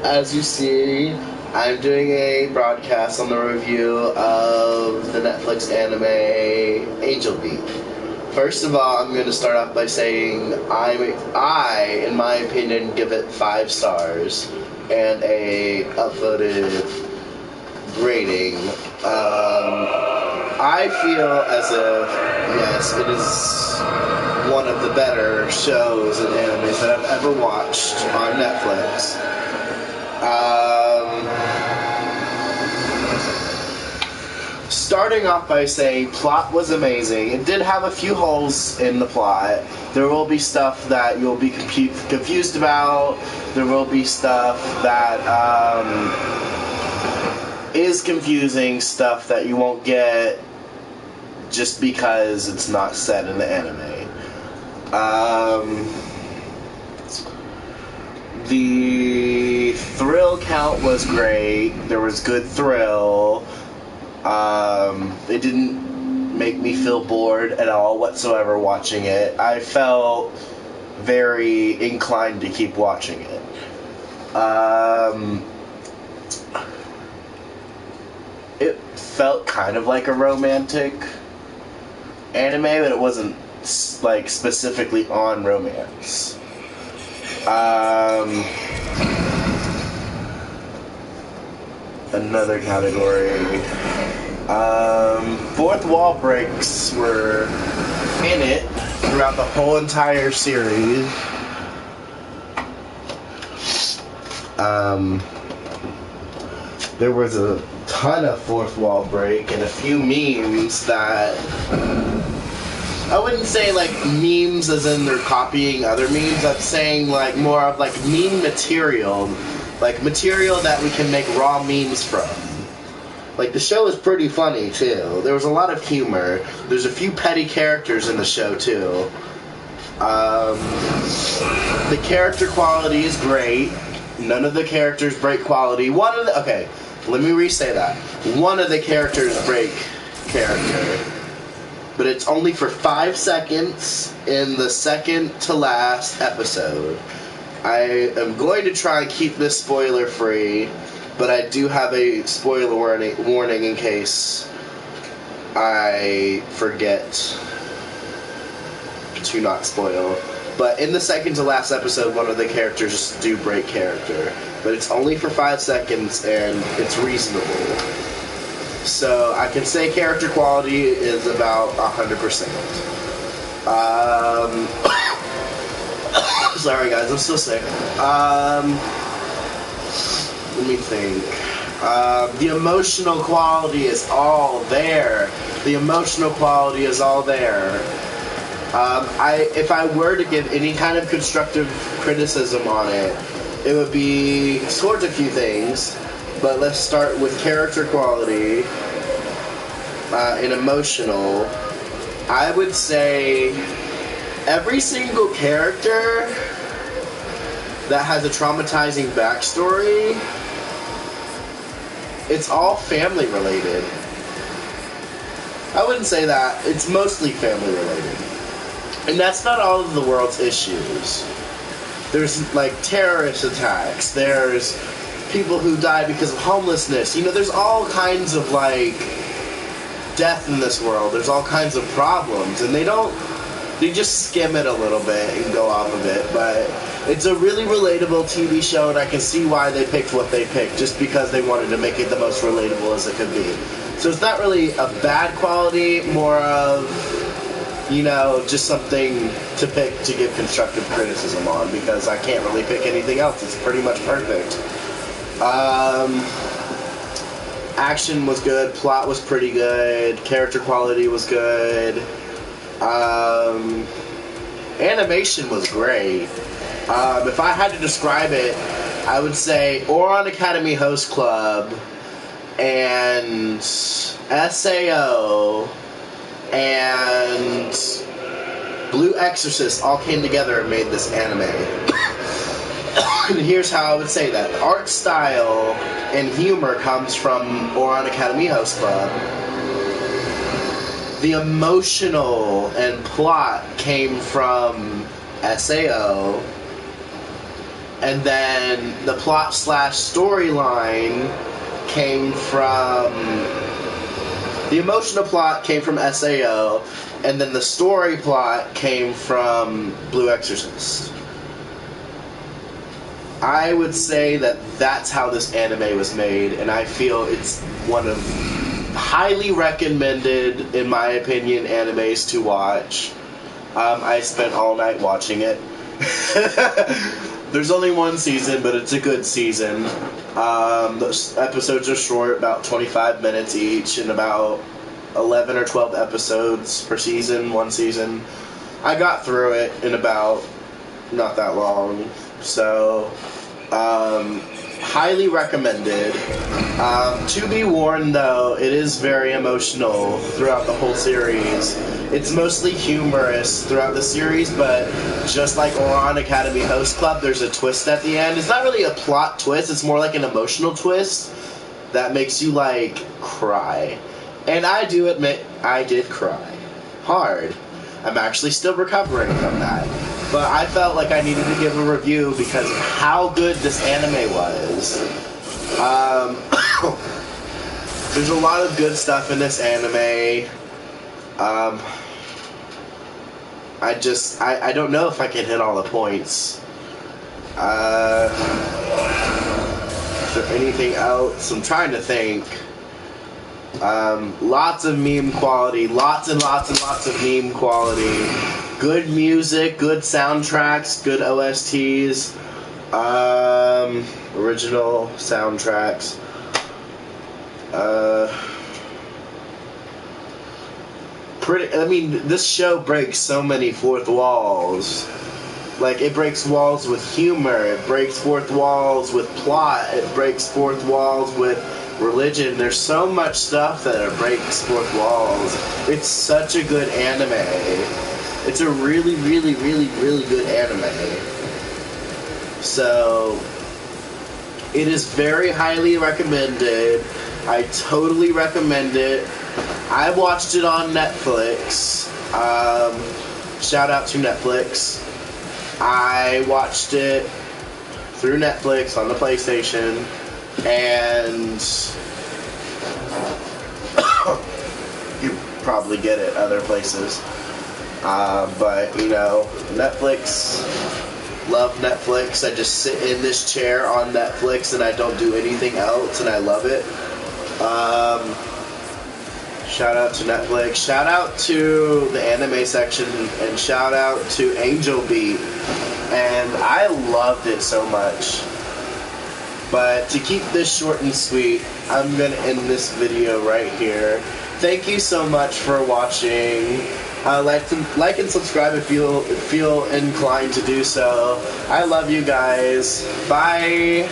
as you see, I'm doing a broadcast on the review of the Netflix anime Angelbeat. First of all, I'm going to start off by saying I, in my opinion, give it 5 stars and a upvoted rating. I feel as if, yes, it is one of the better shows and animes that I've ever watched on Netflix. Starting off by saying plot was amazing. It did have a few holes in the plot. There will be stuff that you'll be confused about. There will be stuff that is confusing, stuff that you won't get just because it's not set in the anime. The thrill count was great. There was good thrill. It didn't make me feel bored at all whatsoever watching it. I felt very inclined to keep watching it. It felt kind of like a romantic anime, but it wasn't like specifically on romance. Another category. Fourth wall breaks were in it throughout the whole entire series. There was a ton of fourth wall break and a few memes that I wouldn't say like memes as in they're copying other memes. I'm saying like more of like meme material, like material that we can make raw memes from. Like the show is pretty funny too. There was a lot of humor. There's a few petty characters in the show too. The character quality is great. None of the characters break quality. Okay, let me re-say that. One of the characters break character. But it's only for 5 seconds in the second to last episode. I am going to try and keep this spoiler free, but I do have a spoiler warning in case I forget to not spoil. But in the second to last episode, one of the characters do break character. But it's only for 5 seconds, and it's reasonable. So I can say character quality is about 100%. Sorry guys, I'm still sick. Let me think. The emotional quality is all there. The emotional quality is all there. If I were to give any kind of constructive criticism on it, it would be towards a few things. But let's start with character quality and emotional. I would say every single character that has a traumatizing backstory, it's all family related. I wouldn't say that. It's mostly family related. And that's not all of the world's issues. There's like terrorist attacks. There's people who die because of homelessness. You know, there's all kinds of like death in this world. There's all kinds of problems, and they just skim it a little bit and go off of it. But it's a really relatable TV show, and I can see why they picked what they picked, just because they wanted to make it the most relatable as it could be. So it's not really a bad quality, more of, you know, just something to pick to give constructive criticism on, because I can't really pick anything else. It's pretty much perfect. Action was good, plot was pretty good, character quality was good, animation was great. If I had to describe it, I would say Ouran Academy Host Club and SAO and Blue Exorcist all came together and made this anime. And here's how I would say that. Art style and humor comes from Ouran Academy Host Club. The emotional and plot came from SAO. And then the plot slash storyline came from... The emotional plot came from SAO, and then the story plot came from Blue Exorcist. I would say that that's how this anime was made, and I feel it's one of highly recommended, in my opinion, animes to watch. I spent all night watching it. There's only one season, but it's a good season. The episodes are short, about 25 minutes each, and about 11 or 12 episodes per season, one season. I got through it in about not that long, so highly recommended. To be warned, though, it is very emotional throughout the whole series. It's mostly humorous throughout the series, but just like Oran Academy Host Club, there's a twist at the end. It's not really a plot twist, it's more like an emotional twist that makes you, like, cry. And I do admit, I did cry. Hard. I'm actually still recovering from that. But I felt like I needed to give a review because of how good this anime was. There's a lot of good stuff in this anime. I don't know if I can hit all the points. Is there anything else? I'm trying to think. Lots of meme quality. Lots and lots and lots of meme quality. Good music, good soundtracks, good OSTs. Original soundtracks. This show breaks so many fourth walls. Like, it breaks walls with humor, it breaks fourth walls with plot, it breaks fourth walls with religion. There's so much stuff that breaks fourth walls. It's such a good anime. It's a really, really, really, really good anime. So, it is very highly recommended. I totally recommend it. I watched it on Netflix. Shout out to Netflix. I watched it through Netflix on the PlayStation, and you probably get it other places. But, you know, Netflix, love Netflix. I just sit in this chair on Netflix and I don't do anything else, and I love it. Shout out to Netflix. Shout out to the anime section, and shout out to Angelbeat. And I loved it so much. But to keep this short and sweet, I'm going to end this video right here. Thank you so much for watching. Like and subscribe if you feel inclined to do so. I love you guys. Bye.